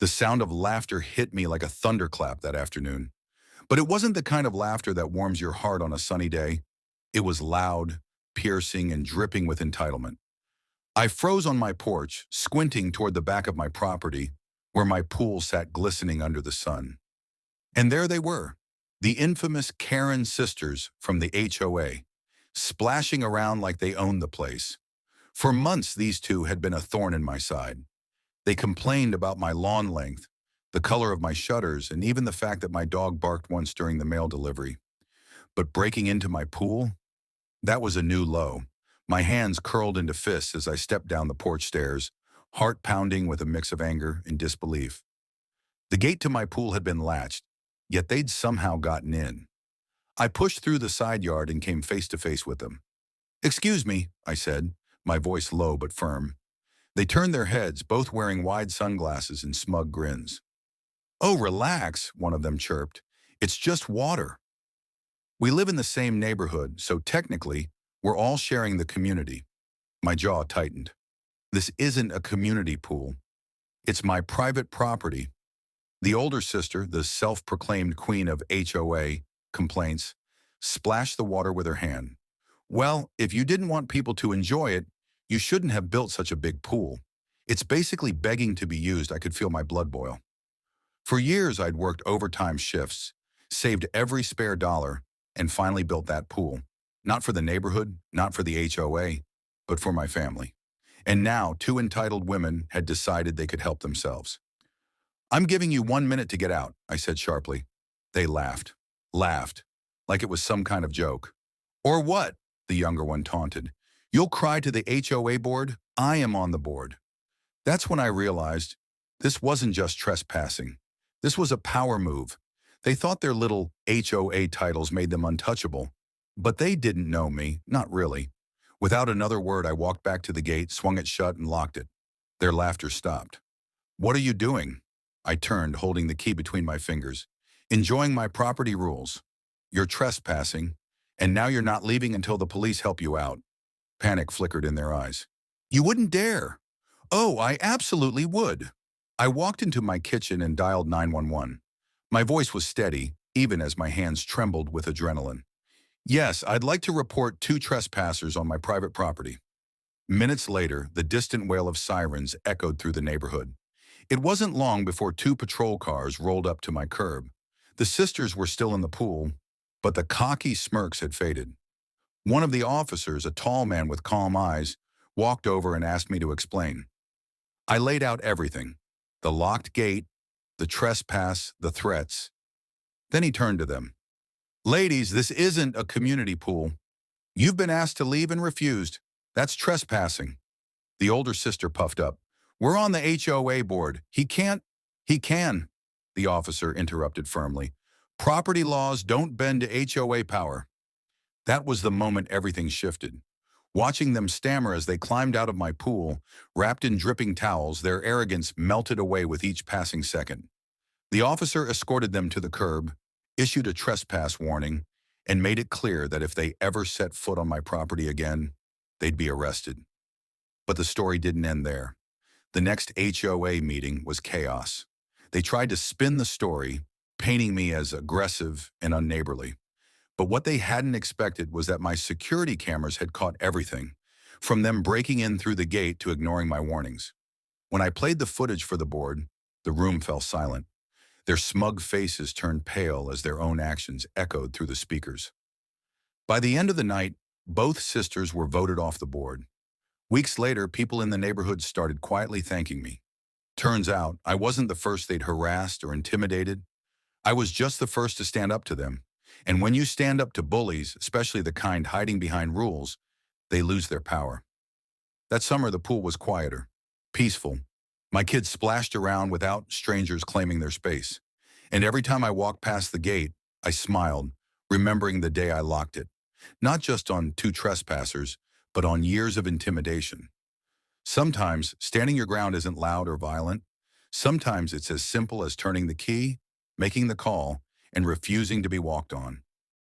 The sound of laughter hit me like a thunderclap that afternoon. But it wasn't the kind of laughter that warms your heart on a sunny day. It was loud, piercing, and dripping with entitlement. I froze on my porch, squinting toward the back of my property, where my pool sat glistening under the sun. And there they were, the infamous Karen sisters from the HOA, splashing around like they owned the place. For months, these two had been a thorn in my side. They complained about my lawn length, the color of my shutters, and even the fact that my dog barked once during the mail delivery. But breaking into my pool? That was a new low. My hands curled into fists as I stepped down the porch stairs, heart pounding with a mix of anger and disbelief. The gate to my pool had been latched, yet they'd somehow gotten in. I pushed through the side yard and came face to face with them. "Excuse me," I said, my voice low but firm. They turned their heads, both wearing wide sunglasses and smug grins. "Oh, relax," one of them chirped. "It's just water." We live in the same neighborhood, so technically, we're all sharing the community. My jaw tightened. This isn't a community pool. It's my private property. The older sister, the self-proclaimed queen of HOA complaints, splashed the water with her hand. "Well, if you didn't want people to enjoy it, you shouldn't have built such a big pool. It's basically begging to be used." I could feel my blood boil. For years, I'd worked overtime shifts, saved every spare dollar, and finally built that pool. Not for the neighborhood, not for the HOA, but for my family. And now, two entitled women had decided they could help themselves. "I'm giving you 1 minute to get out," I said sharply. They laughed, like it was some kind of joke. "Or what?" the younger one taunted. "You'll cry to the HOA board? I am on the board." That's when I realized this wasn't just trespassing. This was a power move. They thought their little HOA titles made them untouchable, but they didn't know me, not really. Without another word, I walked back to the gate, swung it shut, and locked it. Their laughter stopped. "What are you doing?" I turned, holding the key between my fingers. "Enjoying my property rules. You're trespassing, and now you're not leaving until the police help you out." Panic flickered in their eyes. "You wouldn't dare." "Oh, I absolutely would." I walked into my kitchen and dialed 911. My voice was steady, even as my hands trembled with adrenaline. "Yes, I'd like to report 2 trespassers on my private property." Minutes later, the distant wail of sirens echoed through the neighborhood. It wasn't long before 2 patrol cars rolled up to my curb. The sisters were still in the pool, but the cocky smirks had faded. One of the officers, a tall man with calm eyes, walked over and asked me to explain. I laid out everything: the locked gate, the trespass, the threats. Then he turned to them. "Ladies, this isn't a community pool. You've been asked to leave and refused. That's trespassing." The older sister puffed up. "We're on the HOA board. He can't." "He can," the officer interrupted firmly. "Property laws don't bend to HOA power." That was the moment everything shifted. Watching them stammer as they climbed out of my pool, wrapped in dripping towels, their arrogance melted away with each passing second. The officer escorted them to the curb, issued a trespass warning, and made it clear that if they ever set foot on my property again, they'd be arrested. But the story didn't end there. The next HOA meeting was chaos. They tried to spin the story, painting me as aggressive and unneighborly. But what they hadn't expected was that my security cameras had caught everything, from them breaking in through the gate to ignoring my warnings. When I played the footage for the board, the room fell silent. Their smug faces turned pale as their own actions echoed through the speakers. By the end of the night, both sisters were voted off the board. Weeks later, people in the neighborhood started quietly thanking me. Turns out, I wasn't the first they'd harassed or intimidated. I was just the first to stand up to them. And when you stand up to bullies, especially the kind hiding behind rules, they lose their power. That summer, the pool was quieter, peaceful. My kids splashed around without strangers claiming their space. And every time I walked past the gate, I smiled, remembering the day I locked it. Not just on 2 trespassers, but on years of intimidation. Sometimes standing your ground isn't loud or violent. Sometimes it's as simple as turning the key, making the call, and refusing to be walked on.